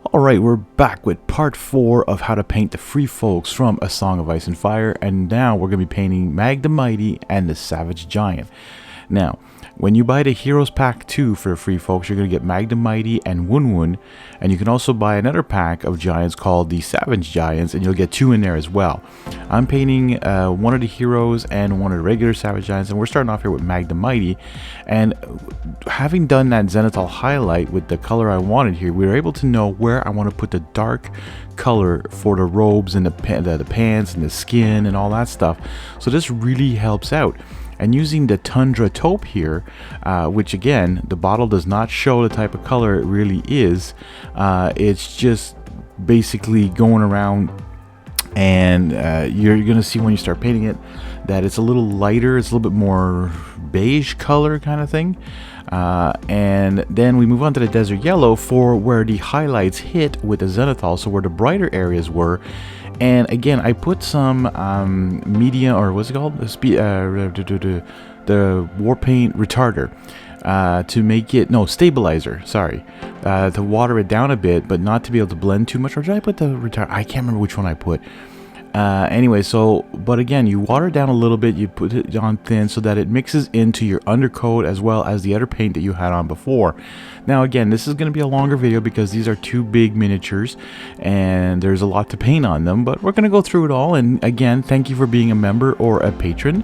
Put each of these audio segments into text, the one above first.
Alright, we're back with part 4 of how to paint the Free Folks from A Song of Ice and Fire, and now we're going to be painting Mag the Mighty and the Savage Giant. Now, when you buy the Heroes Pack 2 for the Free Folks, you're going to get Mag the Mighty and Wun Wun, and you can also buy another pack of Giants called the Savage Giants, and you'll get 2 in there as well. I'm painting one of the Heroes and one of the regular Savage Giants, and we're starting off here with Mag the Mighty, and having done that Zenithal highlight with the color I wanted here, we were able to know where I want to put the dark color for the robes and the pants and the skin and all that stuff. So this really helps out. And using the Tundra taupe here, which again, the bottle does not show the type of color it really is. It's just basically going around, and you're going to see when you start painting it that it's a little lighter, it's a little bit more beige color kind of thing. And then we move on to the Desert Yellow for where the highlights hit with the Zenithal, so where the brighter areas were. And again, I put some medium, or what's it called? The war paint retarder to make it, no, stabilizer, sorry, to water it down a bit, but not to be able to blend too much. Or did I put the retarder? I can't remember which one I put. Anyway, so, but again, you water it down a little bit, you put it on thin so that it mixes into your undercoat as well as the other paint that you had on before. Now again, this is going to be a longer video because these are 2 big miniatures and there's a lot to paint on them, but we're going to go through it all. And again, thank you for being a member or a patron.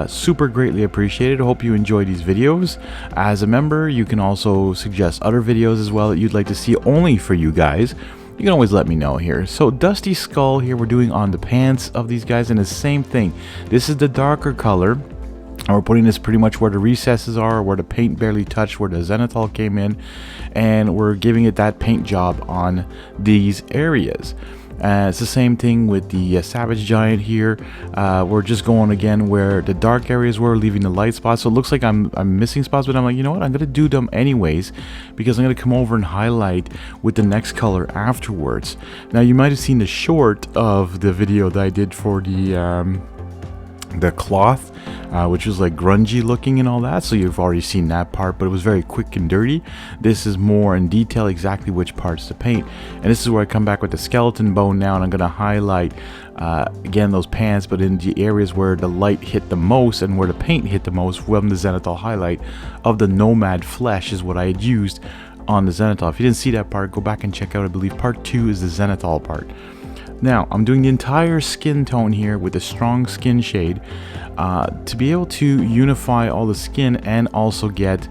Super greatly appreciated. I hope you enjoy these videos. As a member, you can also suggest other videos as well that you'd like to see only for you guys. You can always let me know here. So Dusty Skull here we're doing on the pants of these guys, and the same thing. This is the darker color, and we're putting this pretty much where the recesses are, where the paint barely touched, where the Zenithal came in, and we're giving it that paint job on these areas. It's the same thing with the Savage Giant here. We're just going again where the dark areas were, leaving the light spots. So it looks like I'm missing spots, but I'm like, you know what? I'm going to do them anyways because I'm going to come over and highlight with the next color afterwards. Now, you might have seen the short of the video that I did for the cloth, which was like grungy looking and all that, so you've already seen that part, but it was very quick and dirty. This is more in detail exactly which parts to paint, and this is where I come back with the skeleton bone now, and I'm going to highlight again those pants, but in the areas where the light hit the most and where the paint hit the most from the Zenithal highlight of the Nomad flesh is what I had used on the Zenithal. If you didn't see that part, go back and check out, I believe part 2 is the Zenithal part. Now, I'm doing the entire skin tone here with a strong skin shade to be able to unify all the skin and also get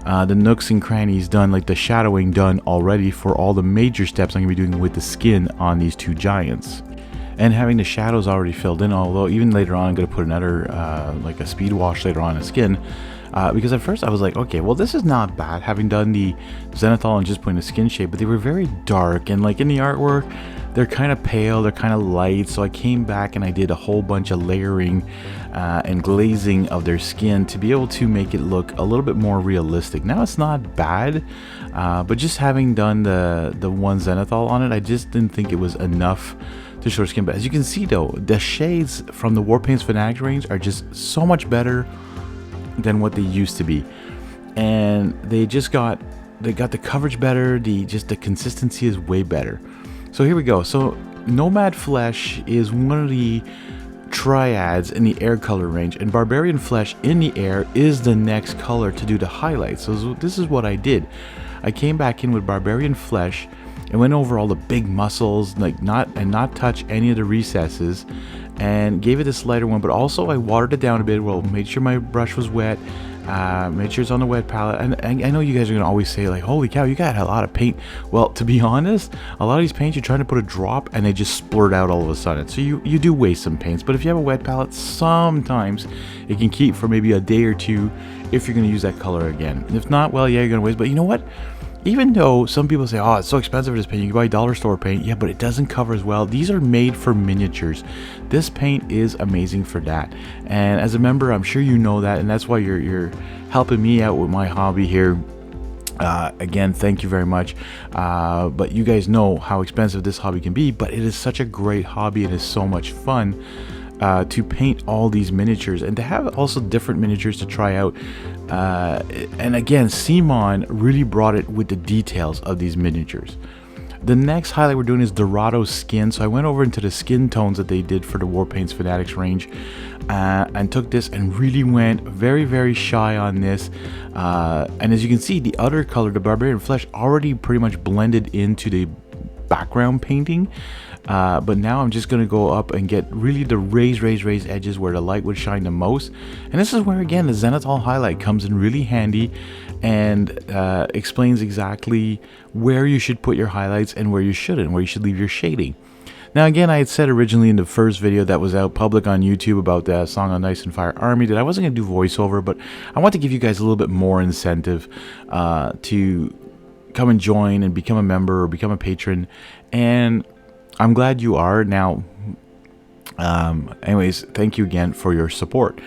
the nooks and crannies done, like the shadowing done already for all the major steps I'm going to be doing with the skin on these 2 giants. And having the shadows already filled in, although even later on I'm going to put another, like a speed wash later on the skin. Because at first I was like, okay, well this is not bad, having done the Zenithal and just putting the skin shade, but they were very dark, and like in the artwork, they're kind of pale, they're kind of light, so I came back and I did a whole bunch of layering and glazing of their skin to be able to make it look a little bit more realistic. Now it's not bad, but just having done the one Zenithal on it, I just didn't think it was enough to show skin. But as you can see though, the shades from the Warpaints Fanatic range are just so much better than what they used to be, and they got the coverage better, the consistency is way better. So here we go. So Nomad Flesh is one of the triads in the air color range, and Barbarian Flesh in the air is the next color to do the highlights. So this is what I did. I came back in with Barbarian Flesh and went over all the big muscles, like not touch any of the recesses, and gave it this lighter one, but also I watered it down a bit. Well, made sure my brush was wet, made sure it's on the wet palette. And I know you guys are gonna always say like, holy cow, you got a lot of paint. Well, to be honest, a lot of these paints, you're trying to put a drop and they just splurt out all of a sudden, so you do waste some paints. But if you have a wet palette, sometimes it can keep for maybe a day or 2 if you're gonna use that color again. If not, well, yeah, you're gonna waste. But you know what, even though some people say, oh, it's so expensive for this paint, you can buy dollar store paint, yeah, but it doesn't cover as well. These are made for miniatures. This paint is amazing for that, and as a member, I'm sure you know that, and that's why you're helping me out with my hobby here. Again, thank you very much. But you guys know how expensive this hobby can be, but it is such a great hobby. It is so much fun to paint all these miniatures and to have also different miniatures to try out. And again, Simon really brought it with the details of these miniatures. The next highlight we're doing is Dorado Skin. So I went over into the skin tones that they did for the Warpaints Fanatics range, and took this and really went very shy on this. And as you can see, the other color, the Barbarian Flesh, already pretty much blended into the background painting. But now I'm just going to go up and get really the raised edges where the light would shine the most. And this is where, again, the zenithal highlight comes in really handy and explains exactly where you should put your highlights and where you shouldn't, where you should leave your shading. Now, again, I had said originally in the first video that was out public on YouTube about the Song of Ice and Fire Army that I wasn't going to do voiceover, but I want to give you guys a little bit more incentive to come and join and become a member or become a patron. And I'm glad you are. Now, anyways, thank you again for your support.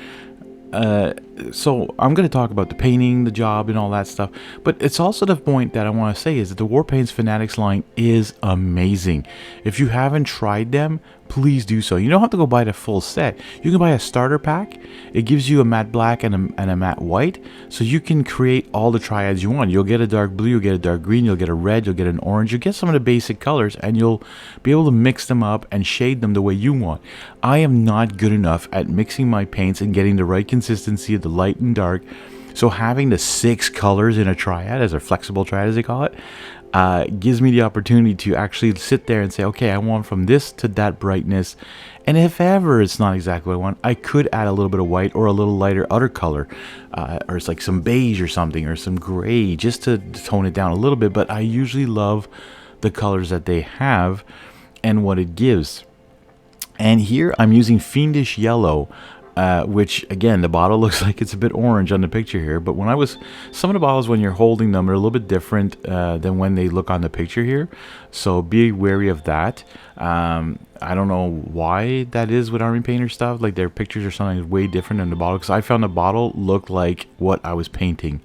So I'm going to talk about the painting, the job, and all that stuff. But it's also the point that I want to say is that the Warpaints Fanatics line is amazing. If you haven't tried them, please do so. You don't have to go buy the full set. You can buy a starter pack. It gives you a matte black and a matte white, so you can create all the triads you want. You'll get a dark blue, you'll get a dark green, you'll get a red, you'll get an orange, you'll get some of the basic colors, and you'll be able to mix them up and shade them the way you want. I am not good enough at mixing my paints and getting the right consistency of the light and dark, so having the 6 colors in a triad, as a flexible triad as they call it, gives me the opportunity to actually sit there and say, okay, I want from this to that brightness. And if ever it's not exactly what I want, I could add a little bit of white or a little lighter other color, or it's like some beige or something, or some gray, just to tone it down a little bit. But I usually love the colors that they have and what it gives. And here I'm using Fiendish Yellow, which again, the bottle looks like it's a bit orange on the picture here, but some of the bottles when you're holding them are a little bit different than when they look on the picture here, so be wary of that. I don't know why that is with Army Painter stuff, like their pictures are sometimes way different than the bottle, because I found the bottle looked like what I was painting.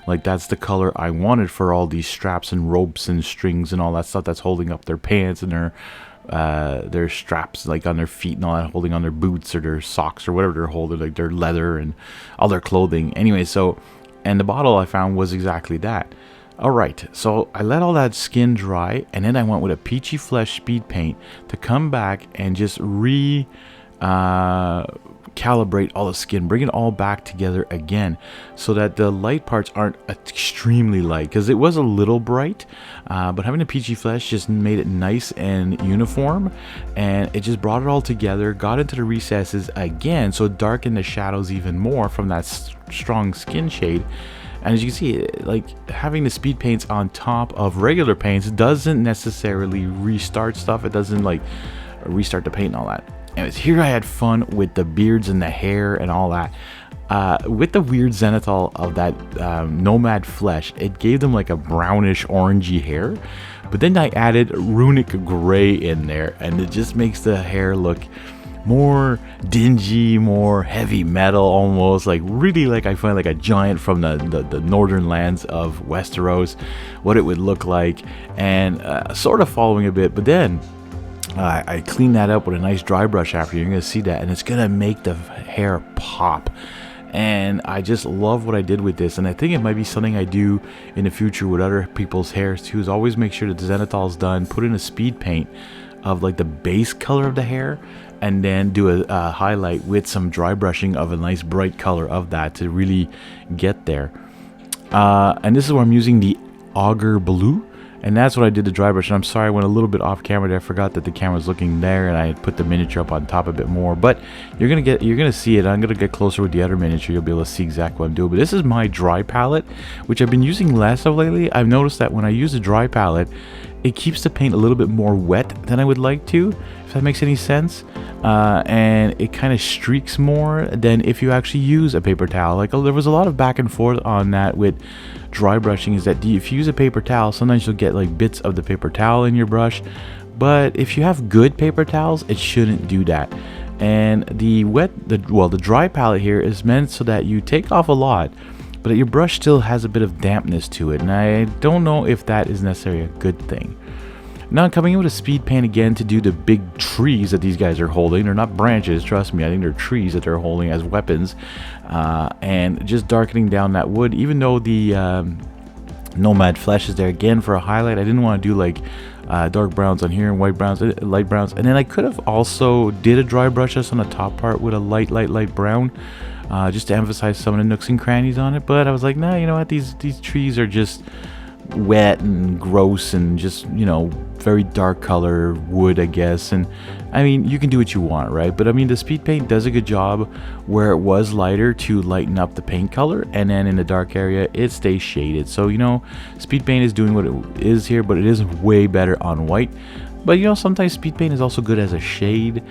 Like that's the color I wanted for all these straps and ropes and strings and all that stuff that's holding up their pants and their straps, like on their feet and all that, holding on their boots or their socks or whatever they're holding, like their leather and all their clothing. Anyway, so, and the bottle I found was exactly that. All right, so I let all that skin dry, and then I went with a Peachy Flesh speed paint to come back and just calibrate all the skin, bring it all back together again, so that the light parts aren't extremely light, because it was a little bright, but having the Peachy Flesh just made it nice and uniform, and it just brought it all together, got into the recesses again, so it darkened the shadows even more from that strong skin shade. And as you can see, like having the speed paints on top of regular paints doesn't necessarily restart stuff. It doesn't like restart the paint and all that. Anyways, here I had fun with the beards and the hair and all that. With the weird zenithal of that Nomad Flesh, it gave them like a brownish orangey hair. But then I added runic gray in there, and it just makes the hair look more dingy, more heavy metal, almost like really like I find like a giant from the northern lands of Westeros, what it would look like, and sort of following a bit. But then I clean that up with a nice dry brush after. You're gonna see that, and it's gonna make the hair pop. And I just love what I did with this, and I think it might be something I do in the future with other people's hairs too, is always make sure that the zenithal's done, put in a speed paint of like the base color of the hair, and then do a highlight with some dry brushing of a nice bright color of that to really get there. And this is where I'm using the Auger Blue, and that's what I did the dry brush. And I'm sorry I went a little bit off camera there. I forgot that the camera was looking there, and I had put the miniature up on top a bit more. But you're gonna see it. I'm gonna get closer with the other miniature. You'll be able to see exactly what I'm doing. But this is my dry palette, which I've been using less of lately. I've noticed that when I use a dry palette, it keeps the paint a little bit more wet than I would like to, if that makes any sense. And it kind of streaks more than if you actually use a paper towel. Like there was a lot of back and forth on that with dry brushing, is that if you use a paper towel, sometimes you'll get like bits of the paper towel in your brush. But if you have good paper towels, it shouldn't do that. And the dry palette here is meant so that you take off a lot, but your brush still has a bit of dampness to it, and I don't know if that is necessarily a good thing. Now I'm coming in with a speed paint again to do the big trees that these guys are holding. They're not branches, trust me, I think they're trees that they're holding as weapons, and just darkening down that wood. Even though the Nomad Flesh is there again for a highlight, I didn't want to do like dark browns on here, and white browns, light browns. And then I could have also did a dry brush just on the top part with a light brown, just to emphasize some of the nooks and crannies on it. But I was like, nah, you know what, these trees are just wet and gross and just, you know, very dark color wood, I guess. And I mean, you can do what you want, right? But I mean, the speed paint does a good job where it was lighter to lighten up the paint color, and then in the dark area it stays shaded. So, you know, speed paint is doing what it is here, but it is way better on white. But you know, sometimes speed paint is also good as a shade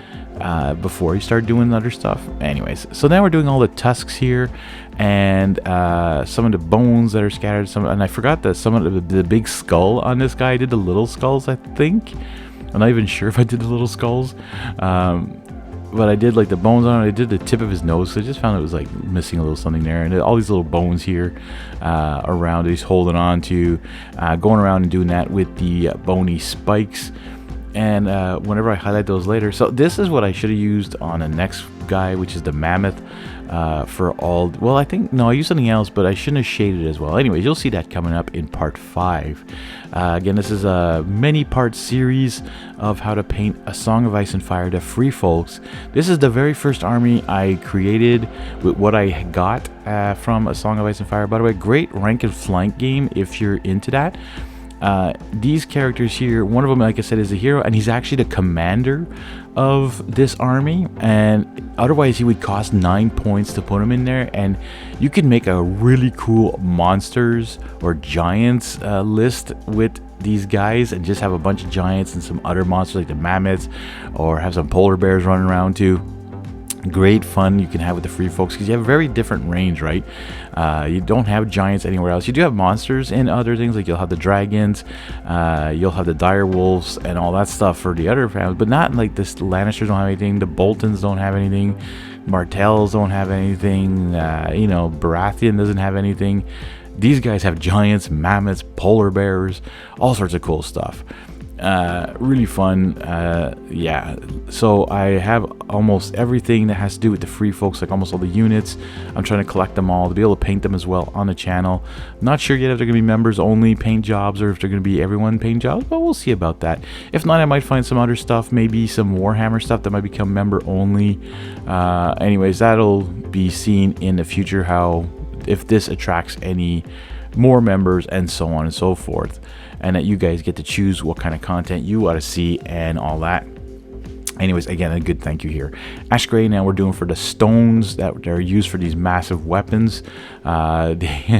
before you start doing other stuff. Anyways, so now we're doing all the tusks here, and some of the bones that are scattered. And I forgot that some of the big skull on this guy. I did the little skulls, I think. I'm not even sure if I did the little skulls. But I did like the bones on it. I did the tip of his nose, so I just found it was like missing a little something there. And all these little bones here around it he's holding on to, going around and doing that with the bony spikes. And whenever I highlight those later, so this is what I should have used on the next guy, which is the mammoth, for all. Well, I think no, I used something else, but I shouldn't have shaded as well. Anyways, you'll see that coming up in part 5. Again, this is a many-part series of how to paint A Song of Ice and Fire to Free Folks. This is the very first army I created with what I got from A Song of Ice and Fire. By the way, great rank and flank game if you're into that. These characters here, one of them, like I said, is a hero, and he's actually the commander of this army, and otherwise he would cost 9 points to put him in there. And you can make a really cool monsters or giants list with these guys, and just have a bunch of giants and some other monsters like the mammoths, or have some polar bears running around too. Great fun you can have with the free folks, because you have a very different range, right? You don't have giants anywhere else. You do have monsters and other things, like you'll have the dragons, you'll have the dire wolves and all that stuff for the other families, but not like this. The Lannisters don't have anything, the Boltons don't have anything, Martells don't have anything, you know, Baratheon doesn't have anything. These guys have giants, mammoths, polar bears, all sorts of cool stuff. Really fun. Yeah, so I have almost everything that has to do with the free folks, like almost all the units. I'm trying to collect them all to be able to paint them as well on the channel. Not sure yet if they're going to be members only paint jobs, or if they're going to be everyone paint jobs, but we'll see about that. If not, I might find some other stuff, maybe some Warhammer stuff that might become member only. Anyways, that'll be seen in the future, how if this attracts any more members and so on and so forth, and that you guys get to choose what kind of content you want to see and all that. Anyways, again, a good thank you here. Ash Gray, now we're doing for the stones that are used for these massive weapons. You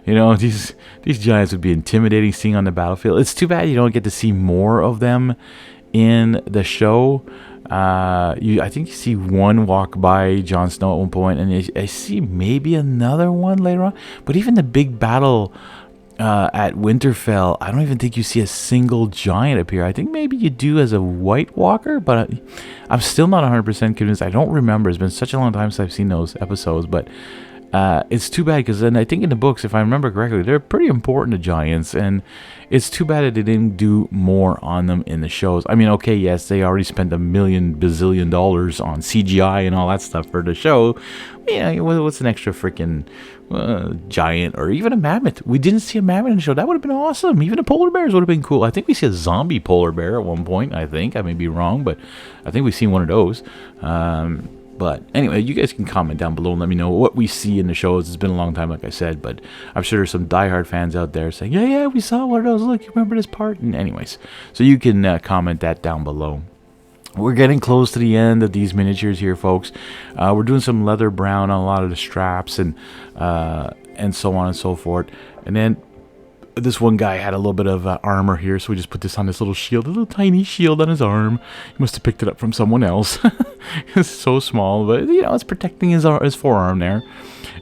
know, these giants would be intimidating seeing on the battlefield. It's too bad you don't get to see more of them in the show. I think you see one walk by Jon Snow at one point, and I see maybe another one later on. But even the big battle at Winterfell, I don't even think you see a single giant appear. I think maybe you do as a White Walker, but I'm still not 100% convinced. I don't remember. It's been such a long time since I've seen those episodes, but it's too bad, because then I think in the books, if I remember correctly, they're pretty important to giants, and it's too bad that they didn't do more on them in the shows. I mean, okay, yes, they already spent $1 bazillion on CGI and all that stuff for the show. Yeah, what's an extra freaking giant or even a mammoth? We didn't see a mammoth in the show. That would have been awesome. Even the polar bears would have been cool. I think we see a zombie polar bear at one point. I think I may be wrong, but I think we've seen one of those. But anyway, you guys can comment down below and let me know what we see in the shows. It's been a long time, like I said, but I'm sure there's some diehard fans out there saying, yeah, we saw one of those. Look, you remember this part? And anyways, so you can comment that down below. We're getting close to the end of these miniatures here, folks. We're doing some leather brown on a lot of the straps and so on and so forth. And then this one guy had a little bit of armor here, so we just put this on this little shield, a little tiny shield on his arm. He must have picked it up from someone else. It's so small, but you know, it's protecting his forearm there.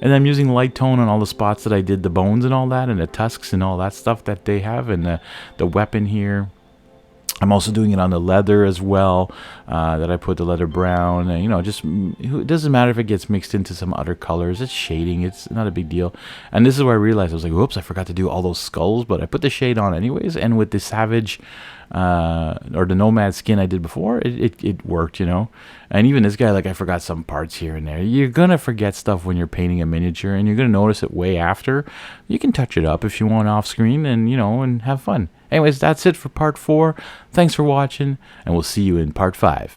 And I'm using light tone on all the spots that I did the bones and all that, and the tusks and all that stuff that they have, and the weapon here. I'm also doing it on the leather as well, that I put the leather brown, and, you know, just, it doesn't matter if it gets mixed into some other colors. It's shading. It's not a big deal. And this is where I realized, I was like, whoops, I forgot to do all those skulls, but I put the shade on anyways, and with the savage, or the nomad skin I did before, it worked, you know. And even this guy, like, I forgot some parts here and there. You're gonna forget stuff when you're painting a miniature, and you're gonna notice it way after. You can touch it up if you want off screen, and, you know, and have fun. Anyways, that's it for part 4. Thanks for watching, and we'll see you in part 5.